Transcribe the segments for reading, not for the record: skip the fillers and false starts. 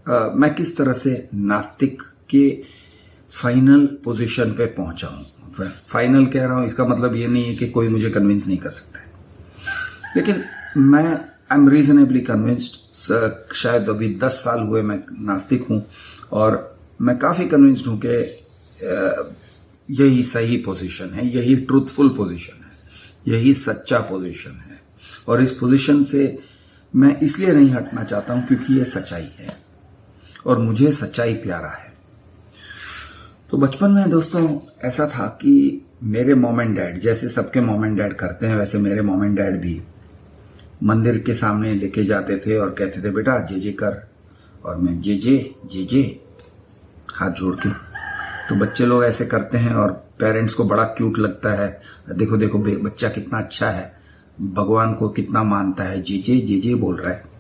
मैं किस तरह से नास्तिक के फाइनल पोजीशन पे पहुंचा हूं। फाइनल कह रहा हूं इसका मतलब ये नहीं है कि कोई मुझे कन्विंस नहीं कर सकता है, लेकिन मैं आई एम रीजनेबली कन्विंस्ड। शायद अभी 10 साल हुए मैं नास्तिक हूं और मैं काफी कन्विंस्ड हूं कि यही सही पोजीशन है, यही ट्रूथफुल पोजीशन है, यही सच्चा पोजीशन है। और इस पोजीशन से मैं इसलिए नहीं हटना चाहता हूं क्योंकि ये सच्चाई है और मुझे सच्चाई प्यारा है। तो बचपन में दोस्तों ऐसा था कि मेरे मॉम एंड डैड, जैसे सबके मॉम एंड डैड करते हैं वैसे मेरे मॉम एंड डैड भी मंदिर के सामने लेके जाते थे और कहते थे बेटा जे जे कर, और मैं जे जे हाथ जोड़ के। तो बच्चे लोग ऐसे करते हैं और पेरेंट्स को बड़ा क्यूट लगता है, देखो देखो बच्चा कितना अच्छा है, भगवान को कितना मानता है, जे जे बोल रहा है।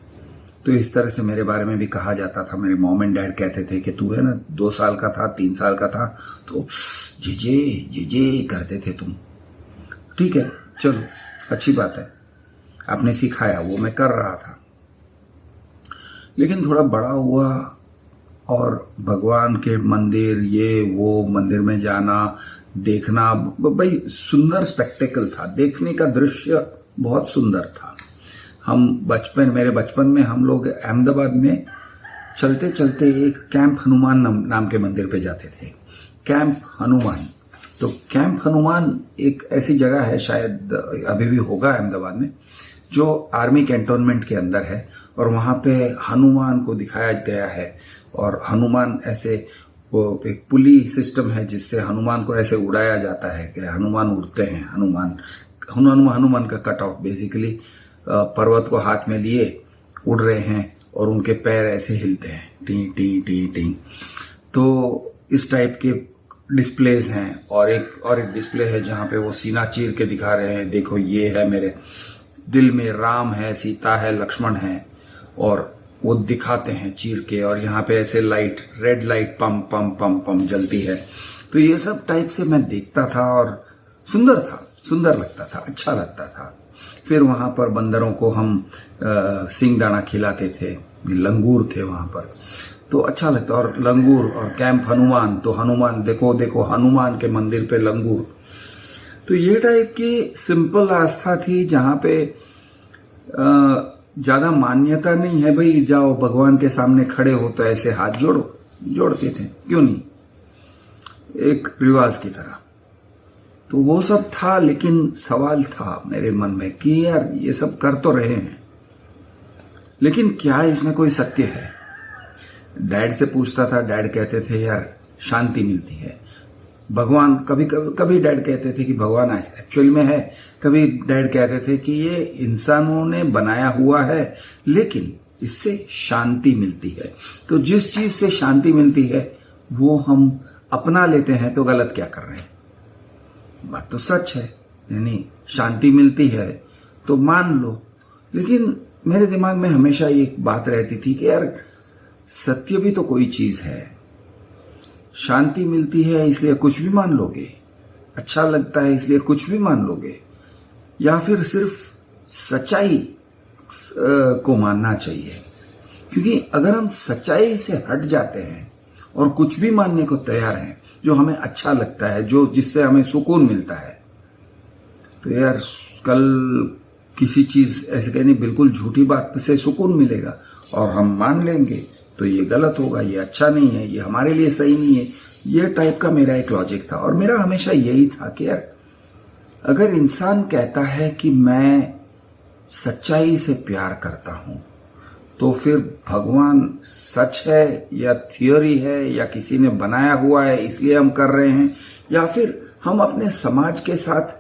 तो इस तरह से मेरे बारे में भी कहा जाता था। मेरे मॉम एंड डैड कहते थे कि तू है ना 2 साल का था, 3 साल का था तो जे जे करते थे तुम। ठीक है, चलो अच्छी बात है, आपने सिखाया, वो मैं कर रहा था। लेकिन थोड़ा बड़ा हुआ और भगवान के मंदिर, ये वो मंदिर में जाना, देखना, भाई सुंदर स्पेक्टेकल था, देखने का दृश्य बहुत सुंदर था। हम मेरे बचपन में हम लोग अहमदाबाद में चलते चलते एक कैंप हनुमान नाम के मंदिर पे जाते थे। कैंप हनुमान, तो कैंप हनुमान एक ऐसी जगह है, शायद अभी भी होगा अहमदाबाद में, जो आर्मी कैंटोनमेंट के अंदर है और वहां पे हनुमान को दिखाया गया है। और हनुमान ऐसे, वो एक पुली सिस्टम है जिससे हनुमान को ऐसे उड़ाया जाता है कि हनुमान उड़ते हैं। हनुमान का कट आउट बेसिकली पर्वत को हाथ में लिए उड़ रहे हैं और उनके पैर ऐसे हिलते हैं, टी टी टी टी। तो इस टाइप के डिस्प्लेज हैं। और एक डिस्प्ले है जहां पे वो सीना चीर के दिखा रहे हैं, देखो ये है मेरे दिल में, राम है, सीता है, लक्ष्मण है, और वो दिखाते हैं चीर के। और यहाँ पे ऐसे लाइट, रेड लाइट पम पम पम पम जलती है। तो ये सब टाइप से मैं देखता था और सुंदर लगता था, अच्छा लगता था। फिर वहां पर बंदरों को हम सिंगदाना खिलाते थे, लंगूर थे वहां पर, तो अच्छा लगता। और लंगूर और कैंप हनुमान, तो हनुमान देखो देखो हनुमान के मंदिर पे लंगूर। तो ये टाइप की सिंपल आस्था थी जहां पे ज्यादा मान्यता नहीं है, भाई जाओ भगवान के सामने खड़े हो तो ऐसे हाथ जोड़ते थे, क्यों नहीं, एक रिवाज की तरह। तो वो सब था, लेकिन सवाल था मेरे मन में कि यार ये सब कर तो रहे हैं, लेकिन क्या इसमें कोई सत्य है। डैड से पूछता था, डैड कहते थे यार शांति मिलती है। भगवान, कभी डैड कहते थे कि भगवान एक्चुअल में है, कभी डैड कहते थे कि ये इंसानों ने बनाया हुआ है लेकिन इससे शांति मिलती है। तो जिस चीज से शांति मिलती है वो हम अपना लेते हैं तो गलत क्या कर रहे हैं। बात तो सच है, यानी शांति मिलती है तो मान लो। लेकिन मेरे दिमाग में हमेशा एक बात रहती थी कि यार सत्य भी तो कोई चीज है। शांति मिलती है इसलिए कुछ भी मान लोगे, अच्छा लगता है इसलिए कुछ भी मान लोगे, या फिर सिर्फ सच्चाई को मानना चाहिए। क्योंकि अगर हम सच्चाई से हट जाते हैं और कुछ भी मानने को तैयार हैं जो हमें अच्छा लगता है, जो जिससे हमें सुकून मिलता है, तो यार कल किसी चीज ऐसे कहनी बिल्कुल झूठी बात से सुकून मिलेगा और हम मान लेंगे तो ये गलत होगा, ये अच्छा नहीं है, ये हमारे लिए सही नहीं है। ये टाइप का मेरा एक लॉजिक था। और मेरा हमेशा यही था कि यार अगर इंसान कहता है कि मैं सच्चाई से प्यार करता हूं, तो फिर भगवान सच है या थियोरी है या किसी ने बनाया हुआ है इसलिए हम कर रहे हैं, या फिर हम अपने समाज के साथ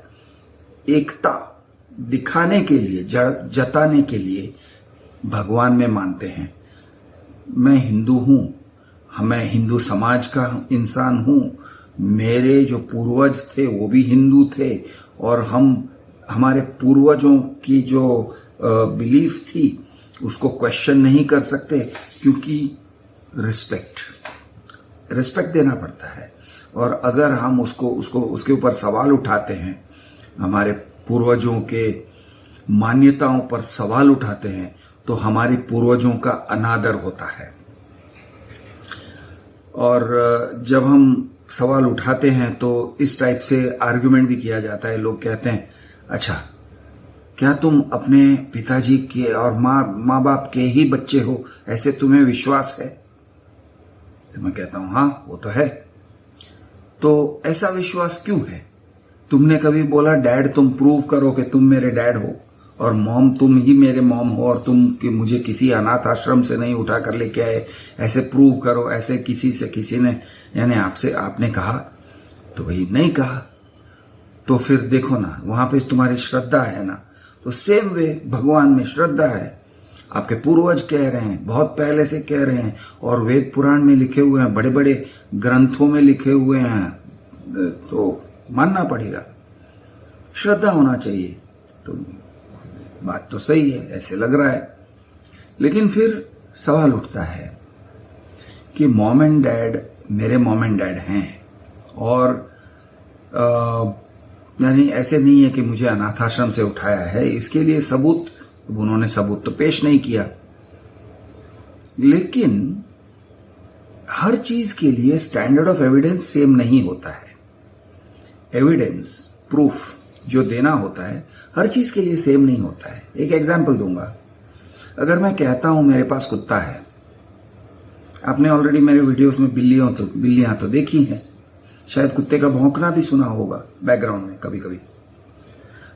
एकता दिखाने के लिए, जताने के लिए भगवान में मानते हैं। मैं हिंदू हूं, मैं हिंदू समाज का इंसान हूं, मेरे जो पूर्वज थे वो भी हिंदू थे, और हमारे पूर्वजों की जो बिलीफ थी उसको क्वेश्चन नहीं कर सकते, क्योंकि रिस्पेक्ट देना पड़ता है। और अगर हम उसके ऊपर सवाल उठाते हैं, हमारे पूर्वजों के मान्यताओं पर सवाल उठाते हैं, तो हमारे पूर्वजों का अनादर होता है। और जब हम सवाल उठाते हैं तो इस टाइप से आर्गुमेंट भी किया जाता है। लोग कहते हैं, अच्छा क्या तुम अपने पिताजी के और माँ बाप के ही बच्चे हो, ऐसे तुम्हें विश्वास है? तो मैं कहता हूं हाँ वो तो है। तो ऐसा विश्वास क्यों है? तुमने कभी बोला डैड तुम प्रूव करो कि तुम मेरे डैड हो, और मॉम तुम ही मेरे मॉम हो, और तुम कि मुझे किसी अनाथ आश्रम से नहीं उठा कर लेके आए, ऐसे प्रूव करो? ऐसे किसी ने यानी आपने कहा? तो भाई नहीं कहा। तो फिर देखो ना, वहां पे तुम्हारी श्रद्धा है ना। तो सेम वे भगवान में श्रद्धा है। आपके पूर्वज कह रहे हैं, बहुत पहले से कह रहे हैं, और वेद पुराण में लिखे हुए हैं, बड़े बड़े ग्रंथों में लिखे हुए हैं, तो मानना पड़ेगा, श्रद्धा होना चाहिए। तो बात तो सही है, ऐसे लग रहा है। लेकिन फिर सवाल उठता है कि मॉम एंड डैड मेरे मॉम एंड डैड हैं, और यानी ऐसे नहीं है कि मुझे अनाथ आश्रम से उठाया है। इसके लिए सबूत, उन्होंने सबूत तो पेश नहीं किया। लेकिन हर चीज के लिए स्टैंडर्ड ऑफ एविडेंस सेम नहीं होता है। एविडेंस, प्रूफ जो देना होता है हर चीज के लिए सेम नहीं होता है। एक एग्जांपल दूंगा। अगर मैं कहता हूं मेरे पास कुत्ता है, आपने ऑलरेडी मेरे वीडियोस में बिल्लियां तो देखी हैं, शायद कुत्ते का भौंकना भी सुना होगा बैकग्राउंड में कभी कभी।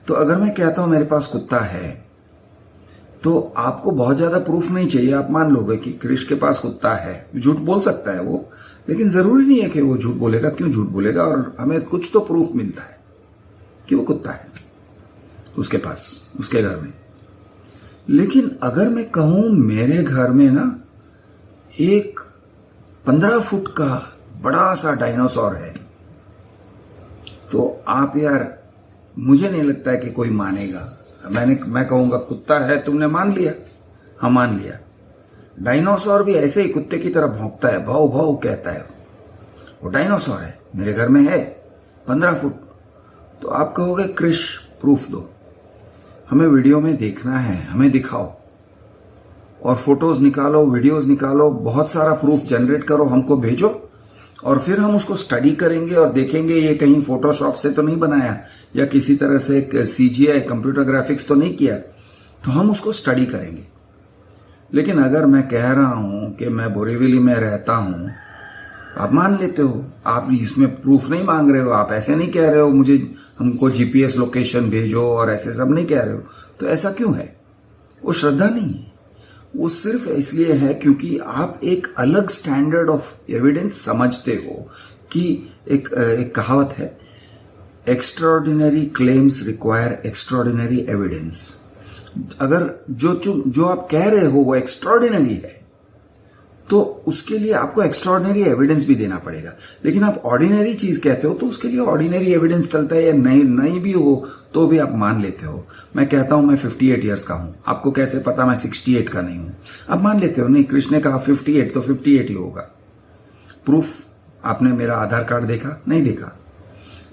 तो अगर मैं कहता हूं मेरे पास कुत्ता है, तो आपको बहुत ज्यादा प्रूफ नहीं चाहिए, आप मान लोगे कि क्रिश के पास कुत्ता है। झूठ बोल सकता है वो, लेकिन जरूरी नहीं है कि वो झूठ बोलेगा। क्यों झूठ बोलेगा? और हमें कुछ तो प्रूफ मिलता है कि वो कुत्ता है उसके पास, उसके घर में। लेकिन अगर मैं कहूं मेरे घर में ना एक 15 फुट का बड़ा सा डायनासोर है, तो आप यार, मुझे नहीं लगता है कि कोई मानेगा। मैं कहूंगा कुत्ता है, तुमने मान लिया? हाँ मान लिया। डायनासोर भी ऐसे ही कुत्ते की तरह भौंकता है, भाव भाव कहता है। वो डायनासोर है, मेरे घर में है 15 फुट। तो आप कहोगे क्रिश प्रूफ दो, हमें वीडियो में देखना है, हमें दिखाओ, और फोटोज निकालो, वीडियोस निकालो, बहुत सारा प्रूफ जनरेट करो, हमको भेजो, और फिर हम उसको स्टडी करेंगे और देखेंगे ये कहीं फोटोशॉप से तो नहीं बनाया, या किसी तरह से सीजीआई कंप्यूटर ग्राफिक्स तो नहीं किया। तो हम उसको स्टडी करेंगे। लेकिन अगर मैं कह रहा हूं कि मैं बोरीवली में रहता हूं, आप मान लेते हो, आप इसमें प्रूफ नहीं मांग रहे हो, आप ऐसे नहीं कह रहे हो मुझे हमको जीपीएस लोकेशन भेजो और ऐसे सब नहीं कह रहे हो। तो ऐसा क्यों है? वो श्रद्धा नहीं है, वो सिर्फ इसलिए है क्योंकि आप एक अलग स्टैंडर्ड ऑफ एविडेंस समझते हो। कि एक कहावत है, extraordinary claims require extraordinary evidence. अगर जो आप कह रहे हो वो एक्स्ट्राऑर्डिनरी है, तो उसके लिए आपको एक्स्ट्राऑर्डिनरी एविडेंस भी देना पड़ेगा। लेकिन आप ऑर्डिनरी चीज कहते हो तो उसके लिए ऑर्डिनरी एविडेंस चलता है, या नहीं भी हो तो भी आप मान लेते हो। मैं कहता हूं मैं 58 इयर्स का हूं, आपको कैसे पता मैं 68 का नहीं हूं? आप मान लेते हो, नहीं कृष्ण ने कहा 58 तो 58 ही होगा। प्रूफ, आपने मेरा आधार कार्ड देखा? नहीं देखा,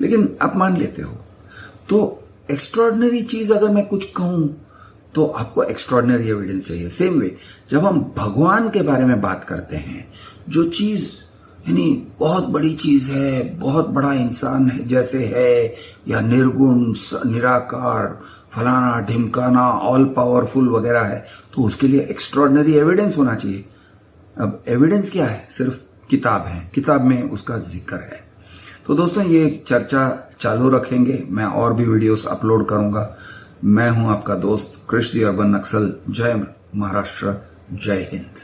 लेकिन आप मान लेते हो। तो एक्स्ट्राऑर्डिनरी चीज अगर मैं कुछ कहूं तो आपको एक्स्ट्राऑर्डिनरी एविडेंस चाहिए। सेम वे जब हम भगवान के बारे में बात करते हैं, जो चीज यानी बहुत बड़ी चीज है, बहुत बड़ा इंसान है जैसे है, या निर्गुण निराकार फलाना ढिमकाना ऑल पावरफुल वगैरह है, तो उसके लिए एक्स्ट्राऑर्डिनरी एविडेंस होना चाहिए। अब एविडेंस क्या है? सिर्फ किताब है, किताब में उसका जिक्र है। तो दोस्तों ये चर्चा चालू रखेंगे, मैं और भी वीडियोस अपलोड करूंगा। मैं हूं आपका दोस्त कृष द अर्बन नक्सल। जय महाराष्ट्र, जय हिंद।